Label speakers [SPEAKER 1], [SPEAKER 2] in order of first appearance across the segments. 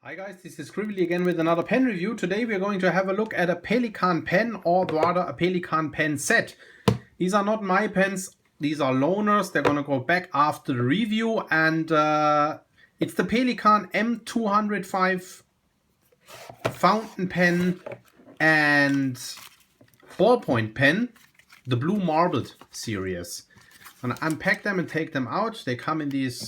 [SPEAKER 1] Hi guys, this is Scribbly again with another pen review. Today we are going to have a look at a Pelikan pen, or rather a Pelikan pen set. These are not my pens, these are loaners. They're going to go back after the review, and it's the Pelikan M205 fountain pen and ballpoint pen, the blue marbled series. I'm gonna unpack them and take them out. They come in these,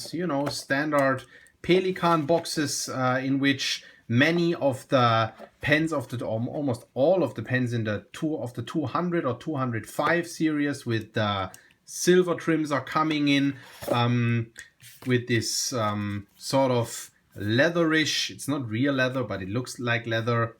[SPEAKER 1] standard Pelikan boxes in which many of the pens of the, almost all of the pens in the 200 or 205 series with the silver trims are coming in with this sort of leatherish, it's not real leather, but it looks like leather,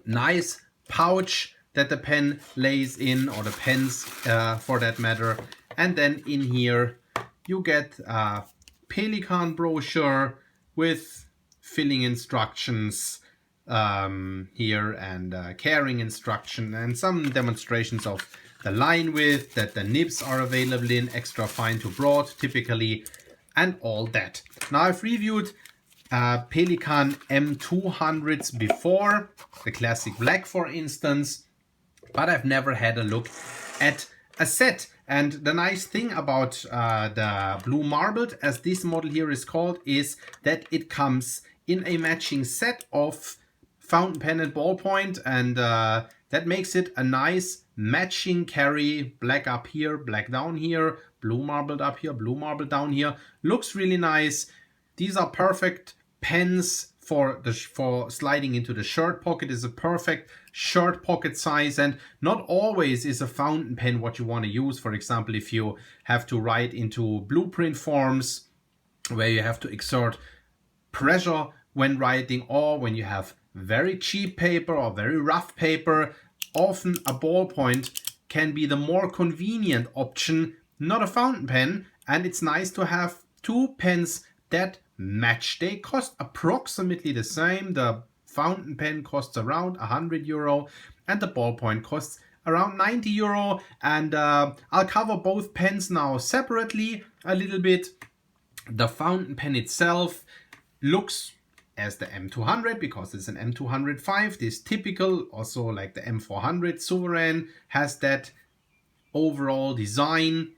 [SPEAKER 1] nice pouch that the pen lays in, or the pens for that matter. And then in here you get a Pelikan brochure with filling instructions here, and carrying instruction, and some demonstrations of the line width, that the nibs are available in extra fine to broad typically, and all that. Now I've reviewed Pelikan M200s before, the classic black for instance, but I've never had a look at a set. And the nice thing about the blue marbled, as this model here is called, is that it comes in a matching set of fountain pen and ballpoint, and that makes it a nice matching carry. Black up here, black down here, blue marbled up here, blue marbled down here. Looks really nice. These are perfect pens for sliding into the shirt pocket. Is a perfect shirt pocket size, and not always is a fountain pen what you want to use. For example, if you have to write into blueprint forms where you have to exert pressure when writing, or when you have very cheap paper or very rough paper, often a ballpoint can be the more convenient option, not a fountain pen. And it's nice to have two pens that match. They cost approximately the same. The fountain pen costs around €100 and the ballpoint costs around €90. And I'll cover both pens now separately a little bit. The fountain pen itself looks as the M200 because it's an M205. This typical, also like the M400 Sovereign, has that overall design,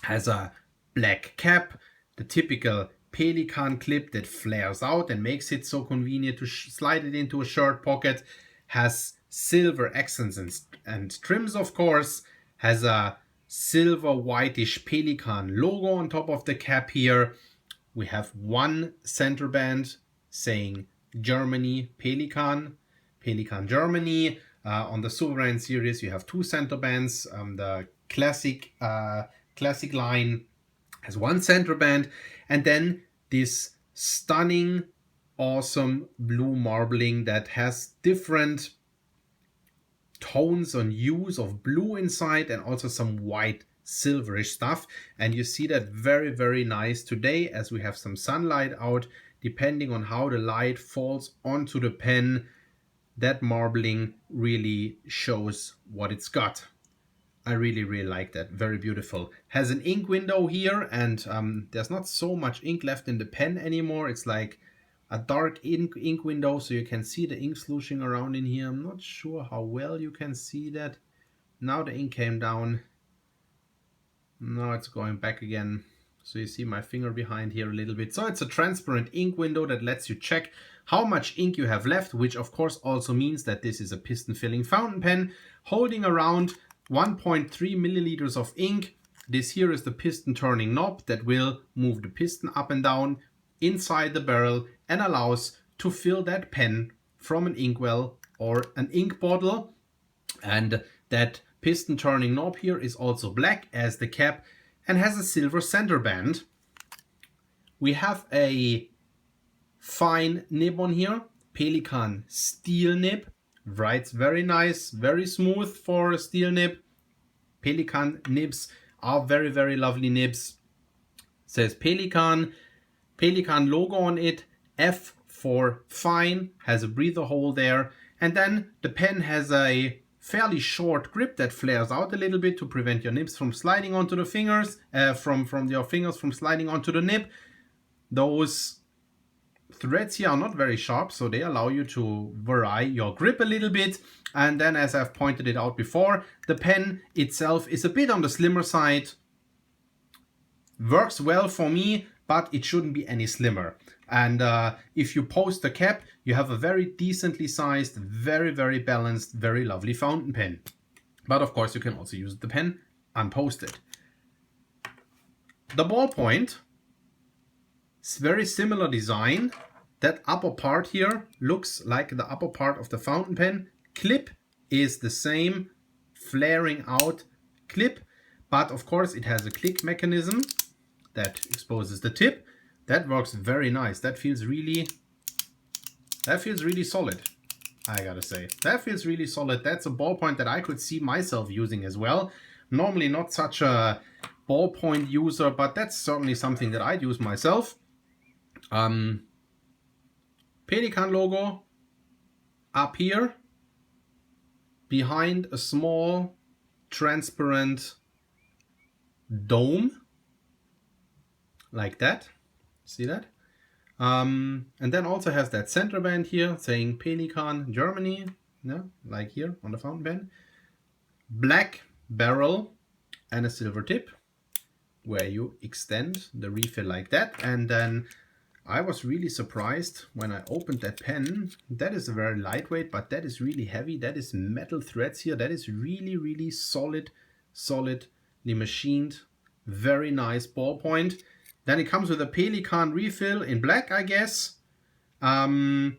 [SPEAKER 1] has a black cap, the typical Pelikan clip that flares out and makes it so convenient to slide it into a shirt pocket, has silver accents and trims, of course, has a silver whitish Pelikan logo on top of the cap here. We have one center band saying Germany, Pelikan Germany. On the Sovereign series you have two center bands. The classic line has one center band, and then this stunning, awesome blue marbling that has different tones and hues of blue inside, and also some white silverish stuff. And you see that very, very nice today as we have some sunlight out. Depending on how the light falls onto the pen, that marbling really shows what it's got. I really, really like that. Very beautiful. Has an ink window here, and there's not so much ink left in the pen anymore. It's like a dark ink window, so you can see the ink slushing around in here. I'm not sure how well you can see that. Now the ink came down. Now it's going back again. So you see my finger behind here a little bit. So it's a transparent ink window that lets you check how much ink you have left, which of course also means that this is a piston filling fountain pen holding around 1.3 milliliters of ink. This here is the piston turning knob that will move the piston up and down inside the barrel and allows to fill that pen from an inkwell or an ink bottle. And that piston turning knob here is also black as the cap and has a silver center band. We have a fine nib on here, Pelikan steel nib. Writes very nice, very smooth for a steel nib. Pelikan nibs are very, very lovely nibs. Says Pelikan logo on it, F for fine, has a breather hole there. And then the pen has a fairly short grip that flares out a little bit to prevent your nibs from sliding onto the fingers, from your fingers from sliding onto the nib. Those threads here are not very sharp, so they allow you to vary your grip a little bit. And then, as I've pointed it out before, the pen itself is a bit on the slimmer side. Works well for me, but it shouldn't be any slimmer. And if you post the cap, you have a very decently sized, very, very balanced, very lovely fountain pen. But of course, you can also use the pen unposted. The ballpoint is very similar design. That upper part here looks like the upper part of the fountain pen. Clip is the same flaring out clip, but of course it has a click mechanism that exposes the tip. That works very nice. That feels really solid, I gotta say. That feels really solid. That's a ballpoint that I could see myself using as well. Normally not such a ballpoint user, but that's certainly something that I'd use myself. Pelikan logo up here, behind a small transparent dome, like that. See that? And then also has that center band here saying Pelikan Germany, yeah, like here on the fountain pen. Black barrel and a silver tip where you extend the refill like that. And then I was really surprised when I opened that pen. That is a very lightweight, but that is really heavy. That is metal threads here. That is really, really solidly machined. Very nice ballpoint. Then it comes with a Pelikan refill in black, I guess. And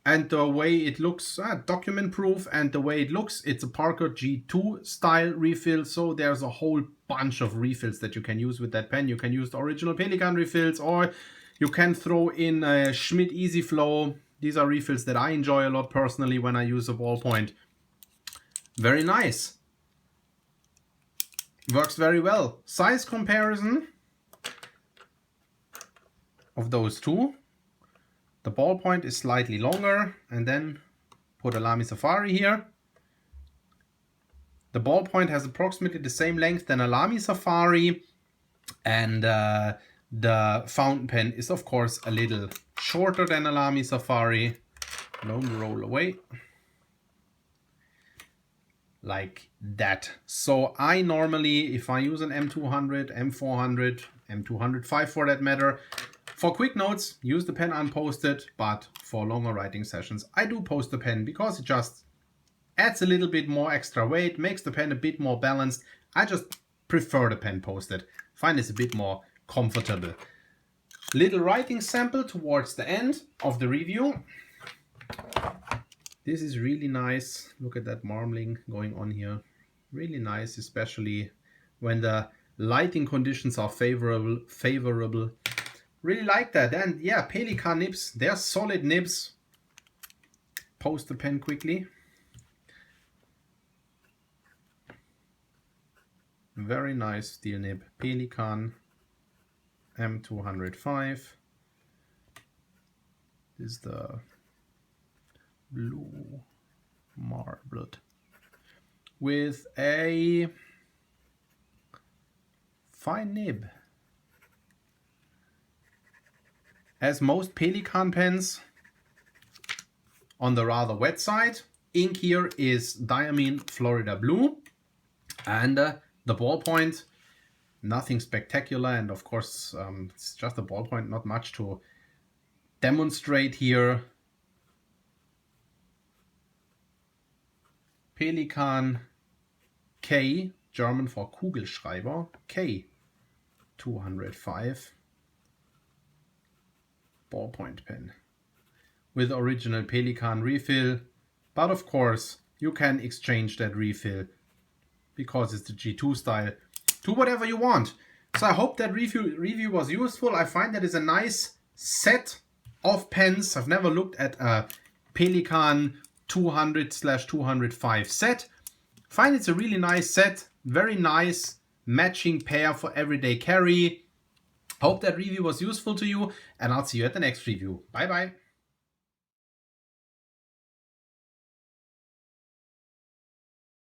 [SPEAKER 1] the way it looks, document proof, and the way it looks, it's a Parker G2 style refill. So there's a whole bunch of refills that you can use with that pen. You can use the original Pelikan refills, or you can throw in a Schmidt Easy Flow. These are refills that I enjoy a lot personally when I use a ballpoint. Very nice. Works very well. Size comparison of those two. The ballpoint is slightly longer, and then put a Lamy Safari here. The ballpoint has approximately the same length than a Lamy Safari, and the fountain pen is of course a little shorter than a Lamy Safari. Don't roll away. Like that. So I normally, if I use an M200, M400, M205 for that matter, for quick notes, use the pen unposted, but for longer writing sessions, I do post the pen because it just adds a little bit more extra weight, makes the pen a bit more balanced. I just prefer the pen posted. Find this a bit more comfortable. Little writing sample towards the end of the review. This is really nice. Look at that marbling going on here. Really nice, especially when the lighting conditions are favorable. Really like that. And yeah, Pelikan nibs, they're solid nibs. Post the pen quickly. Very nice steel nib. Pelikan M205. This is the blue marbled with a fine nib. As most Pelikan pens, on the rather wet side, ink here is Diamine Florida Blue, and the ballpoint, nothing spectacular, and of course it's just a ballpoint, not much to demonstrate here. Pelikan K, German for Kugelschreiber, K205 ballpoint pen with original Pelikan refill, but of course you can exchange that refill because it's the G2 style to whatever you want. So I hope that review was useful. I find that is a nice set of pens. I've never looked at a Pelikan 200/205 set. Find it's a really nice set, very nice matching pair for everyday carry. Hope that review was useful to you, and I'll see you at the next review. Bye bye.